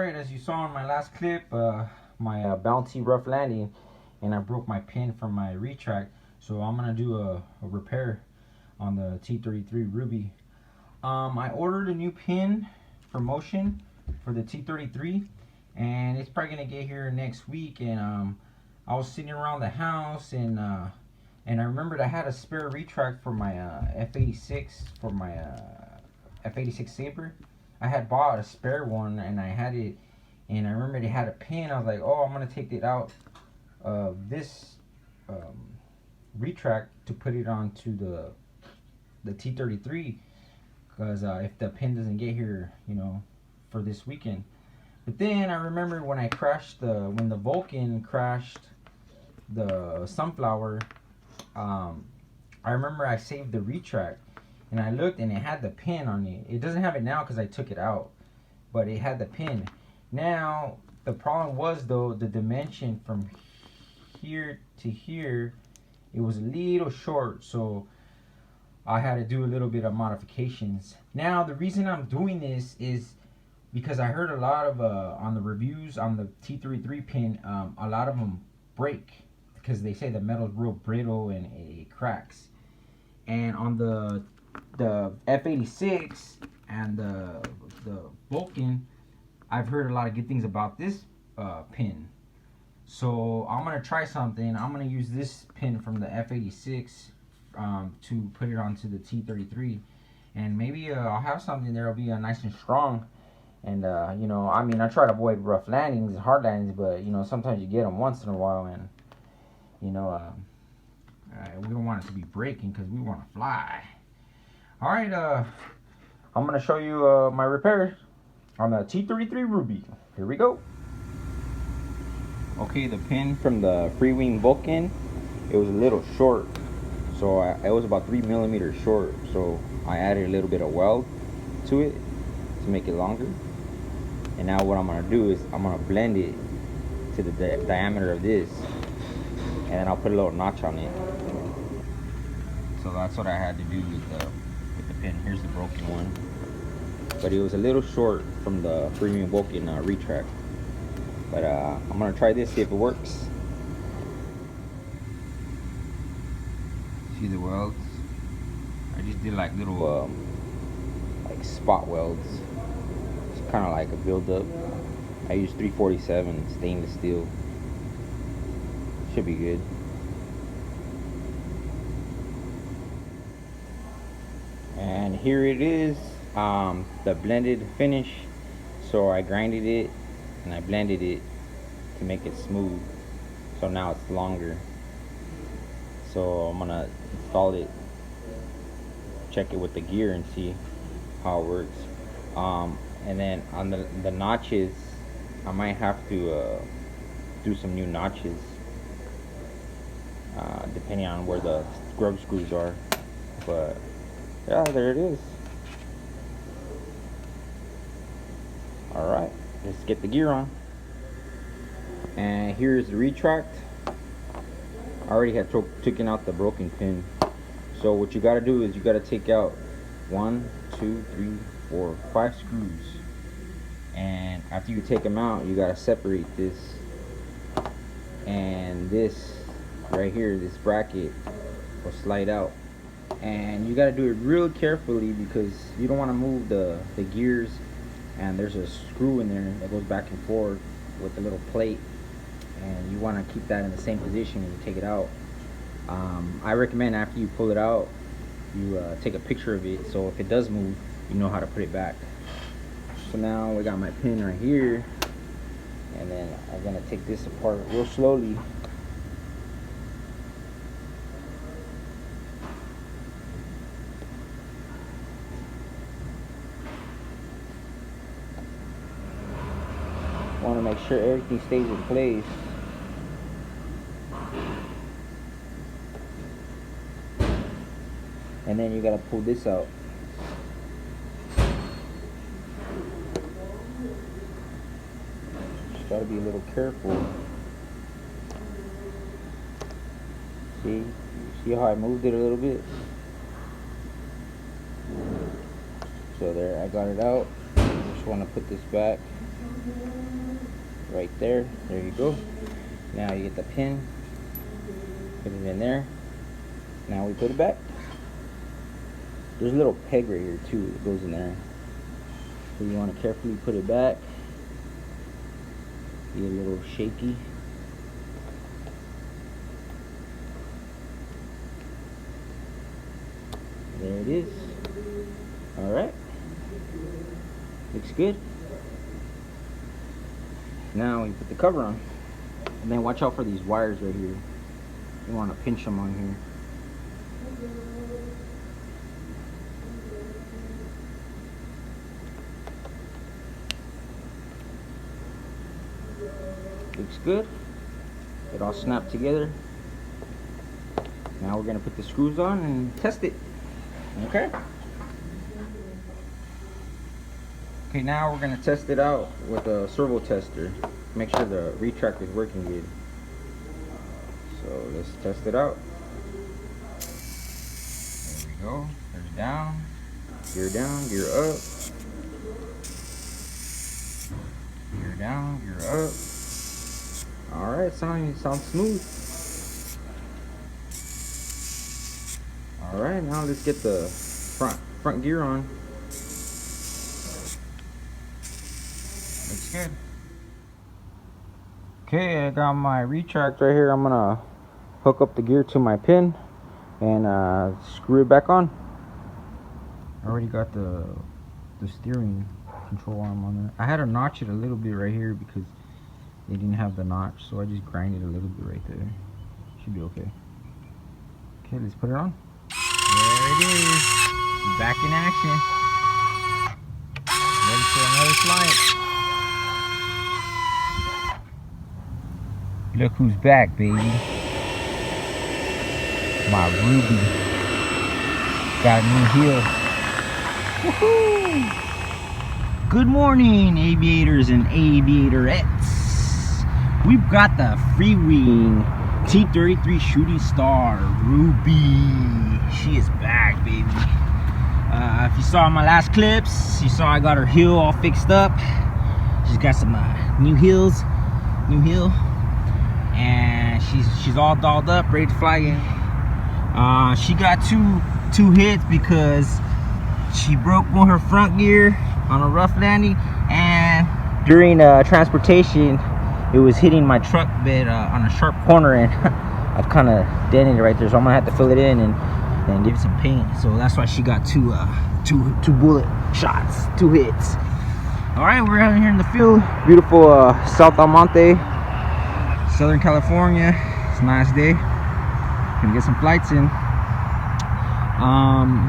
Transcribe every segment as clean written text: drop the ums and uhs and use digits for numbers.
Alright, as you saw in my last clip, my bouncy rough landing, and I broke my pin from my Retract, so I'm gonna do a repair on the T33 Ruby. I ordered a new pin for motion for the T33, and it's probably gonna get here next week. And I was sitting around the house, and I remembered I had a spare Retract for my F86 for my F86 Saber. I had bought a spare one, and I had it, and I remembered it had a pin. I was like, oh, I'm gonna take it out of this Retract to put it onto the T33, because if the pin doesn't get here, you know, for this weekend. But then I remember when I crashed when the Vulcan crashed the Sunflower, I remember I saved the Retract, and I looked and it had the pin on it. It doesn't have it now because I took it out, but it had the pin. Now the problem was, though, the dimension from here to here, it was a little short, so I had to do a little bit of modifications. Now the reason I'm doing this is because I heard a lot of on the reviews on the T33 pin, a lot of them break because they say the metal's real brittle and it cracks. And on the F86 and the Vulcan, I've heard a lot of good things about this pin. So I'm gonna try something. I'm gonna use this pin from the F86 to put it onto the T33, and maybe I'll have something that'll be nice and strong. And you know, I mean, I try to avoid rough landings and hard landings, but you know, sometimes you get them once in a while, and you know, we don't want it to be breaking because we want to fly. All right, I'm gonna show you my repair on the T33 Ruby. Here we go. Okay, the pin from the Freewing Vulcan, it was a little short, so it was about 3 millimeters short. So I added a little bit of weld to it to make it longer. And now what I'm gonna do is I'm gonna blend it to the diameter of this, and then I'll put a little notch on it. So that's what I had to do with the pin. Here's the broken one, but it was a little short from the Freewing Vulcan Retract. But I'm gonna try this, see if it works. See the welds? I just did like little like spot welds. It's kind of like a build-up. I used 347 stainless steel. Should be good. And here it is, the blended finish. So I grinded it and I blended it to make it smooth, so now it's longer. So I'm gonna install it, check it with the gear and see how it works. And then on the notches, I might have to do some new notches, depending on where the scrub screws are. But yeah, there it is. Alright, let's get the gear on. And here's the Retract. I already had taken out the broken pin. So what you gotta do is you gotta take out 1, 2, 3, 4, 5 screws. And after you take them out, you gotta separate this and this right here. This bracket will slide out, and you gotta do it real carefully because you don't want to move the gears. And there's a screw in there that goes back and forth with a little plate, and you want to keep that in the same position when you take it out. I recommend after you pull it out, you take a picture of it, so if it does move, you know how to put it back. So now we got my pin right here, and then I'm gonna take this apart real slowly. Want to make sure everything stays in place. And then you gotta pull this out. Just gotta be a little careful. See how I moved it a little bit? So there, I got it out. Just want to put this back. right there. There you go. Now you get the pin, put it in there. Now we put it back. There's a little peg right here too that goes in there. So you want to carefully put it back. Be a little shaky. There it is. Alright. Looks good. Now we put the cover on. And then watch out for these wires right here. You want to pinch them on here. Looks good. It all snapped together. Now we're going to put the screws on and test it. Okay. Okay, now we're going to test it out with a servo tester. Make sure the Retract is working good. So let's test it out. There we go. There's down, gear up. Gear down, gear up. Alright, sounds smooth. Alright, now let's get the front gear on. Looks good. Okay, I got my Retract right here. I'm gonna hook up the gear to my pin and screw it back on. I already got the steering control arm on there. I had to notch it a little bit right here because they didn't have the notch, so I just grinded a little bit right there. Should be okay. Okay, let's put it on. There it is. Back in action. Ready for another flight. Look who's back, baby. My Ruby. Got a new heel. Woohoo! Good morning, aviators and aviatorettes. We've got the FreewingT-33 Shooting Star Ruby. She is back, baby. If you saw my last clips, you saw I got her heel all fixed up. She's got some new heel, and she's all dolled up, ready to fly in. She got two hits because she broke one of her front gear on a rough landing, and during transportation it was hitting my truck bed on a sharp corner, and I've kind of dented it right there, so I'm gonna have to fill it in and give it some paint. So that's why she got two bullet shots, 2 hits. All right, we're out here in the field, beautiful South Almonte, Southern California. It's a nice day. Gonna get some flights in.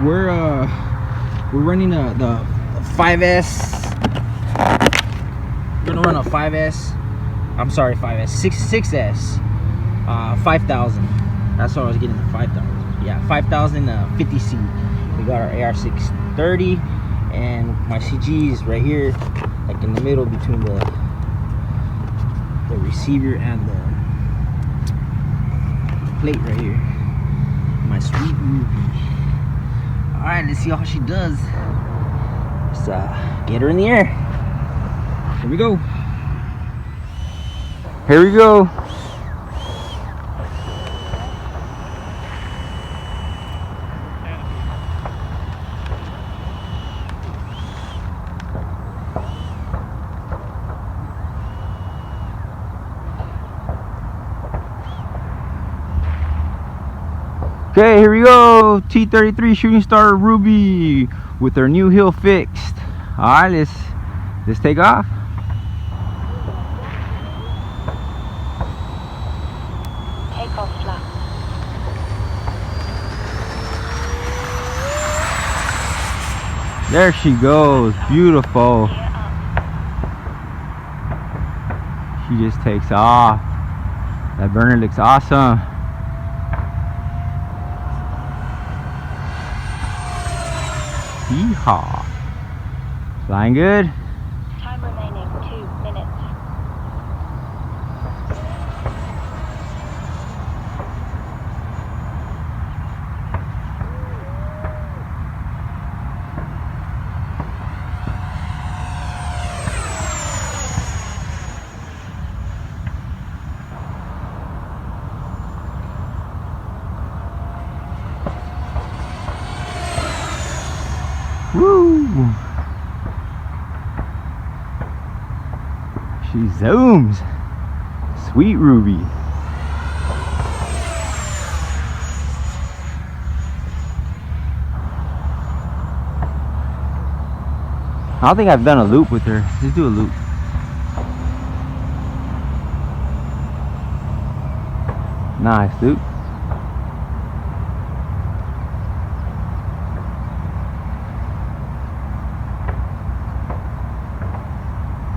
We're running the 5S. We're gonna run a 5S. I'm sorry, 5S, 6S, 5,000. That's what I was getting, the 5,000. Yeah, 5,000 50C. We got our AR630, and my CG is right here, like in the middle between the receiver and the plate right here. My sweet Ruby. All right, let's see how she does. Let's get her in the air. Here we go. Here we go. Okay, here we go. T-33 Shooting Star Ruby with our new heel fixed. All right, let's take off. Takeoff flap. There she goes, beautiful. She just takes off. That burner looks awesome. Yeehaw. Flying good. Time remaining 2 minutes. zooms. Sweet Ruby. I don't think I've done a loop with her. Let's do a loop. Nice loop.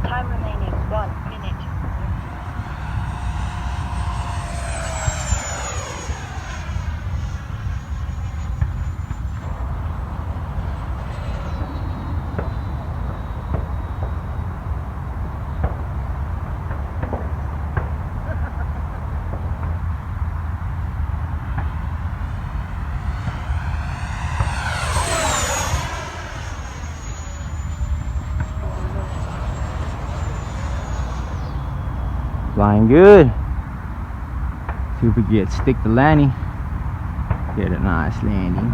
Time remaining 1 minute. Flying good. See if we get stick the landing. Get a nice landing.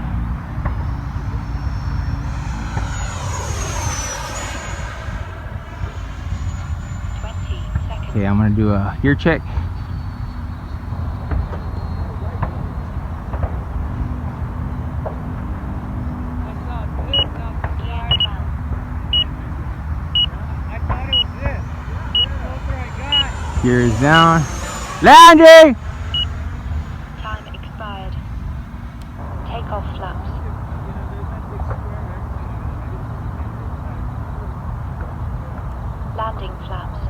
20 seconds. Okay, I'm gonna do a gear check. Gear down. Gear is down. Landing! Time expired. Takeoff flaps. Landing flaps.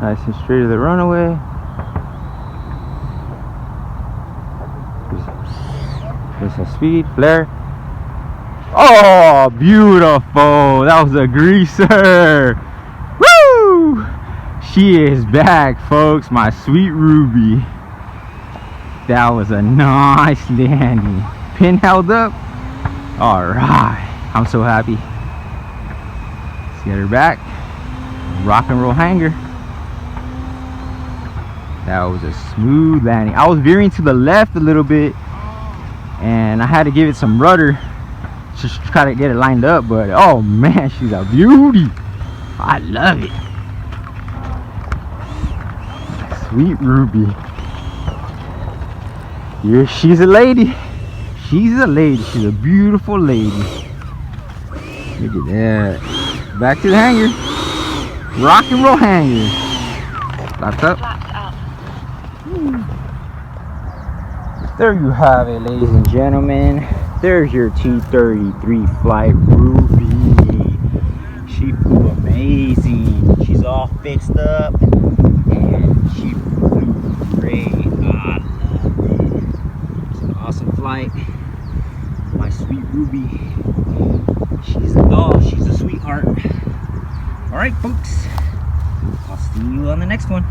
Nice and straight to the runaway. There's a speed, flare. Oh, beautiful. That was a greaser. Woo! She is back, folks. My sweet Ruby. That was a nice landing. Pin held up. All right. I'm so happy. Let's get her back. Rock and roll hanger. That was a smooth landing. I was veering to the left a little bit and I had to give it some rudder just to try to get it lined up, but oh man, she's a beauty. I love it. Sweet Ruby. Yeah, she's a lady. She's a lady. She's a beautiful lady. Look at that. Back to the hanger. Rock and roll hanger. Flaps up. Flaps up. There you have it, ladies and gentlemen. There's your T-33 flight Ruby. She flew amazing. She's all fixed up and she flew great. I love it. It's an awesome flight. My sweet Ruby. She's a doll. She's a sweetheart. All right, folks. I'll see you on the next one.